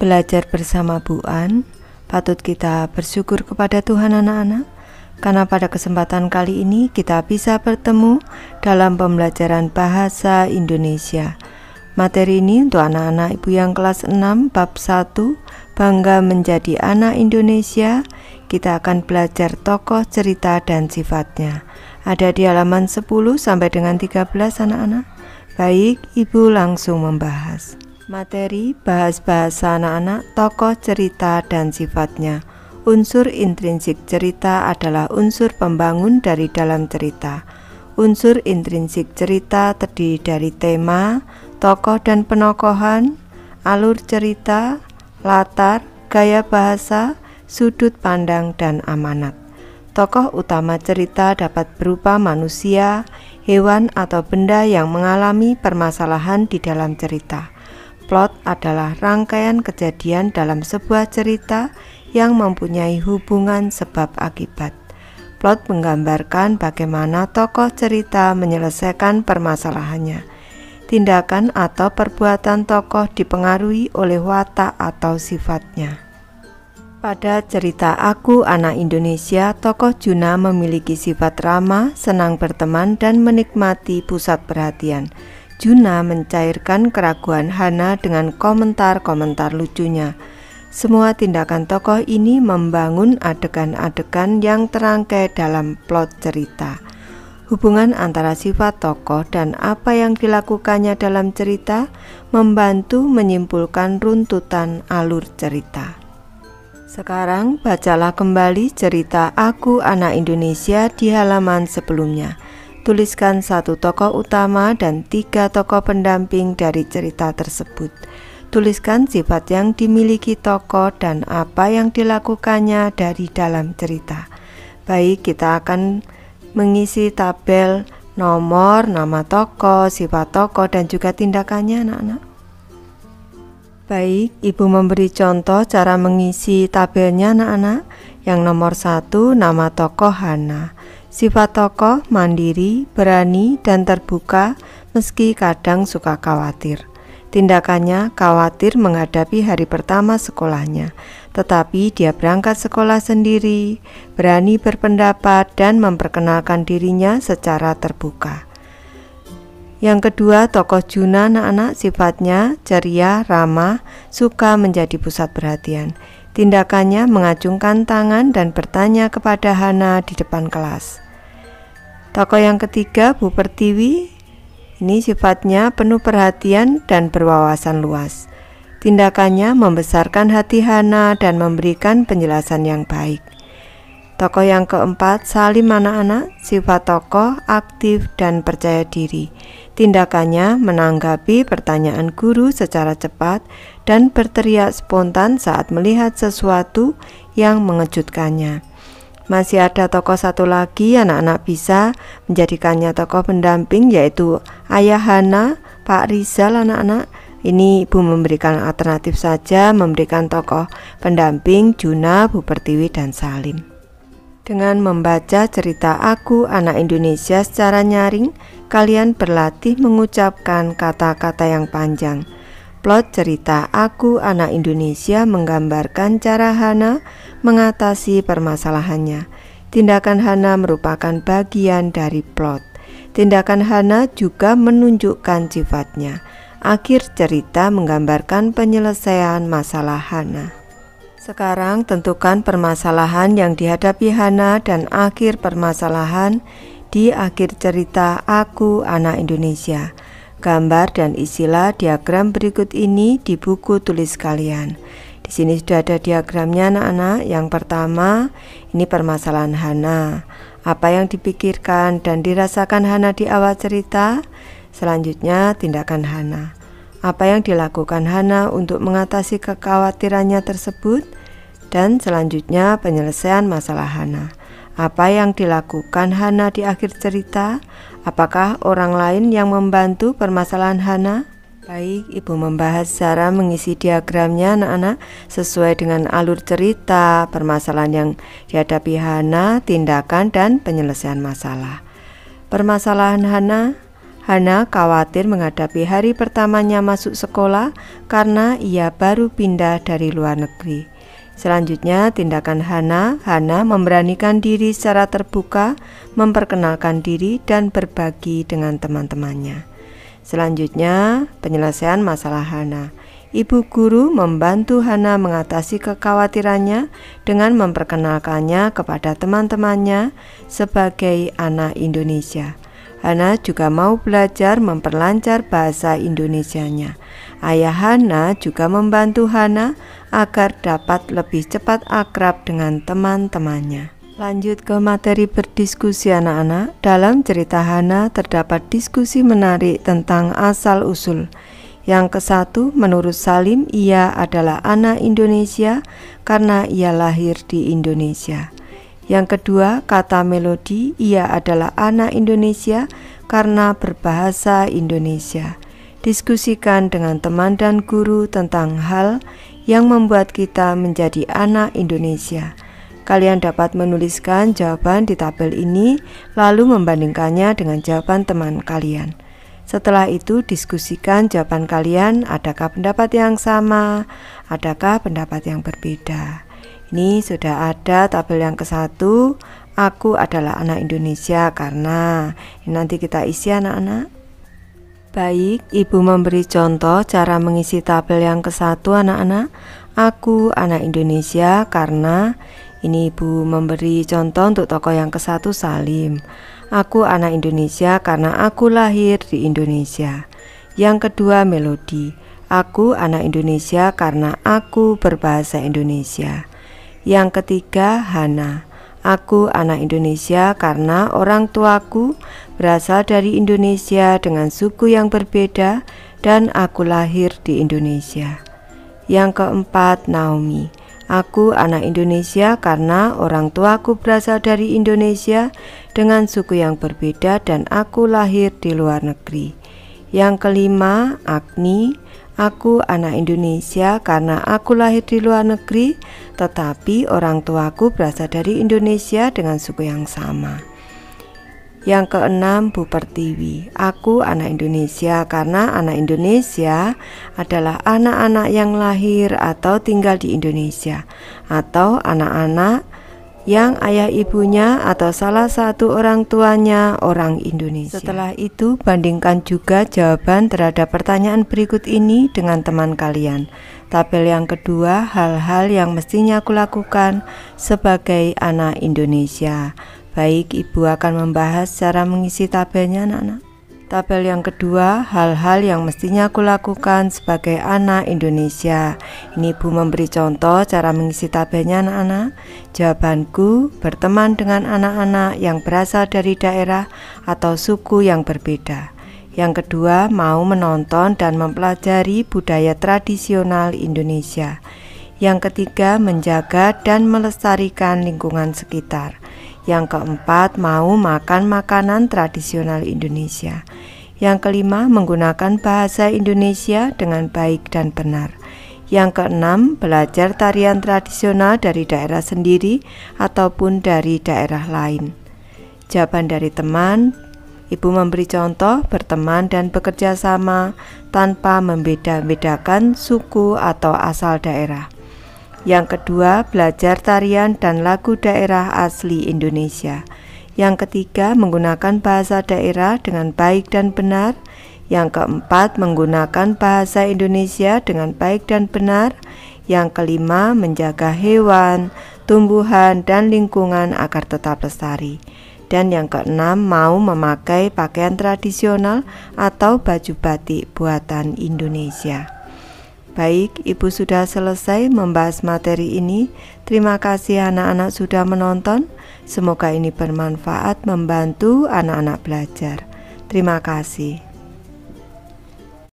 Belajar bersama Bu An, patut kita bersyukur kepada Tuhan anak-anak, karena pada kesempatan kali ini kita bisa bertemu dalam pembelajaran bahasa Indonesia. Materi ini untuk anak-anak ibu yang kelas 6 bab 1, Bangga Menjadi Anak Indonesia. Kita akan belajar tokoh, cerita, dan sifatnya. Ada di halaman 10 sampai dengan 13 anak-anak. Baik, ibu langsung membahas. Materi bahas bahasa anak-anak, tokoh, cerita, dan sifatnya. Unsur intrinsik cerita adalah unsur pembangun dari dalam cerita. Unsur intrinsik cerita terdiri dari tema, tokoh dan penokohan, alur cerita, latar, gaya bahasa, sudut pandang, dan amanat. Tokoh utama cerita dapat berupa manusia, hewan, atau benda yang mengalami permasalahan di dalam cerita. Plot adalah rangkaian kejadian dalam sebuah cerita yang mempunyai hubungan sebab akibat. Plot menggambarkan bagaimana tokoh cerita menyelesaikan permasalahannya. Tindakan atau perbuatan tokoh dipengaruhi oleh watak atau sifatnya. Pada cerita Aku Anak Indonesia, tokoh Juna memiliki sifat ramah, senang berteman, dan menikmati pusat perhatian. Juna mencairkan keraguan Hana dengan komentar-komentar lucunya. Semua tindakan tokoh ini membangun adegan-adegan yang terangkai dalam plot cerita. Hubungan antara sifat tokoh dan apa yang dilakukannya dalam cerita membantu menyimpulkan runtutan alur cerita. Sekarang bacalah kembali cerita Aku Anak Indonesia di halaman sebelumnya. Tuliskan satu tokoh utama dan 3 tokoh pendamping dari cerita tersebut. Tuliskan sifat yang dimiliki tokoh dan apa yang dilakukannya dari dalam cerita. Baik, kita akan mengisi tabel nomor, nama tokoh, sifat tokoh, dan juga tindakannya anak-anak. Baik, ibu memberi contoh cara mengisi tabelnya anak-anak. Yang nomor 1, nama tokoh Hana. Sifat tokoh mandiri, berani, dan terbuka meski kadang suka khawatir. Tindakannya khawatir menghadapi hari pertama sekolahnya, tetapi dia berangkat sekolah sendiri, berani berpendapat dan memperkenalkan dirinya secara terbuka. Yang kedua, tokoh Juna anak-anak, sifatnya ceria, ramah, suka menjadi pusat perhatian. Tindakannya mengacungkan tangan dan bertanya kepada Hana di depan kelas. Tokoh yang ketiga, Bu Pertiwi, ini sifatnya penuh perhatian dan berwawasan luas. Tindakannya membesarkan hati Hana dan memberikan penjelasan yang baik. Tokoh yang keempat, Salim anak-anak, sifat tokoh aktif dan percaya diri. Tindakannya menanggapi pertanyaan guru secara cepat dan berteriak spontan saat melihat sesuatu yang mengejutkannya. Masih ada tokoh satu lagi anak-anak bisa menjadikannya tokoh pendamping, yaitu ayah Hana, Pak Rizal anak-anak. Ini ibu memberikan alternatif saja, memberikan tokoh pendamping Juna, Bu Pertiwi, dan Salim. Dengan membaca cerita Aku Anak Indonesia secara nyaring, kalian berlatih mengucapkan kata-kata yang panjang. Plot cerita Aku Anak Indonesia menggambarkan cara Hana mengatasi permasalahannya. Tindakan Hana merupakan bagian dari plot. Tindakan Hana juga menunjukkan sifatnya. Akhir cerita menggambarkan penyelesaian masalah Hana. Sekarang tentukan permasalahan yang dihadapi Hana dan akhir permasalahan di akhir cerita Aku Anak Indonesia. Gambar dan isilah diagram berikut ini di buku tulis kalian. Di sini sudah ada diagramnya anak-anak. Yang pertama, ini permasalahan Hana. Apa yang dipikirkan dan dirasakan Hana di awal cerita? Selanjutnya, tindakan Hana. Apa yang dilakukan Hana untuk mengatasi kekhawatirannya tersebut? Dan selanjutnya, penyelesaian masalah Hana. Apa yang dilakukan Hana di akhir cerita? Apakah orang lain yang membantu permasalahan Hana? Baik, ibu membahas cara mengisi diagramnya anak-anak sesuai dengan alur cerita, permasalahan yang dihadapi Hana, tindakan, dan penyelesaian masalah. Permasalahan Hana, Hana khawatir menghadapi hari pertamanya masuk sekolah karena ia baru pindah dari luar negeri. Selanjutnya, tindakan Hana memberanikan diri secara terbuka, memperkenalkan diri dan berbagi dengan teman-temannya. Selanjutnya, penyelesaian masalah Hana. Ibu guru membantu Hana mengatasi kekhawatirannya dengan memperkenalkannya kepada teman-temannya sebagai anak Indonesia. Hana juga mau belajar memperlancar bahasa Indonesianya. Ayah Hana juga membantu Hana agar dapat lebih cepat akrab dengan teman-temannya. Lanjut ke materi berdiskusi anak-anak. Dalam cerita Hana terdapat diskusi menarik tentang asal-usul. Yang ke-1, menurut Salim, ia adalah anak Indonesia karena ia lahir di Indonesia. Yang kedua, kata Melodi, ia adalah anak Indonesia karena berbahasa Indonesia. Diskusikan dengan teman dan guru tentang hal yang membuat kita menjadi anak Indonesia. Kalian dapat menuliskan jawaban di tabel ini, lalu membandingkannya dengan jawaban teman kalian. Setelah itu, diskusikan jawaban kalian, adakah pendapat yang sama, adakah pendapat yang berbeda. Ini sudah ada tabel yang ke-1, aku adalah anak Indonesia karena. Ini nanti kita isi anak-anak. Baik, Ibu memberi contoh cara mengisi tabel yang ke-1 anak-anak. Aku anak Indonesia karena. Ini Ibu memberi contoh untuk tokoh yang ke-1 Salim. Aku anak Indonesia karena aku lahir di Indonesia. Yang kedua Melodi. Aku anak Indonesia karena aku berbahasa Indonesia. Yang ketiga Hana. Aku anak Indonesia karena orang tuaku berasal dari Indonesia dengan suku yang berbeda dan aku lahir di Indonesia. Yang keempat Naomi. Aku anak Indonesia karena orang tuaku berasal dari Indonesia dengan suku yang berbeda dan aku lahir di luar negeri. Yang kelima Agni. Aku anak Indonesia karena aku lahir di luar negeri, tetapi orang tuaku berasal dari Indonesia dengan suku yang sama. Yang keenam Bu Pertiwi. Aku anak Indonesia karena anak Indonesia adalah anak-anak yang lahir atau tinggal di Indonesia, atau anak-anak yang ayah ibunya atau salah satu orang tuanya orang Indonesia. Setelah itu, bandingkan juga jawaban terhadap pertanyaan berikut ini dengan teman kalian. Tabel yang kedua, hal-hal yang mestinya aku lakukan sebagai anak Indonesia. Baik, Ibu akan membahas cara mengisi tabelnya anak-anak. Tabel yang kedua, hal-hal yang mestinya aku lakukan sebagai anak Indonesia. Ini Ibu memberi contoh cara mengisi tabelnya anak-anak. Jawabanku, berteman dengan anak-anak yang berasal dari daerah atau suku yang berbeda. Yang kedua, mau menonton dan mempelajari budaya tradisional Indonesia. Yang ketiga, menjaga dan melestarikan lingkungan sekitar. Yang keempat, mau makan makanan tradisional Indonesia. Yang kelima, menggunakan bahasa Indonesia dengan baik dan benar. Yang keenam, belajar tarian tradisional dari daerah sendiri ataupun dari daerah lain. Jawaban dari teman, Ibu memberi contoh berteman dan bekerja sama tanpa membeda-bedakan suku atau asal daerah. Yang kedua, belajar tarian dan lagu daerah asli Indonesia. Yang ketiga, menggunakan bahasa daerah dengan baik dan benar. Yang keempat, menggunakan bahasa Indonesia dengan baik dan benar. Yang kelima, menjaga hewan, tumbuhan, dan lingkungan agar tetap lestari. Dan yang keenam, mau memakai pakaian tradisional atau baju batik buatan Indonesia. Baik, Ibu sudah selesai membahas materi ini. Terima kasih anak-anak sudah menonton. Semoga ini bermanfaat membantu anak-anak belajar. Terima kasih.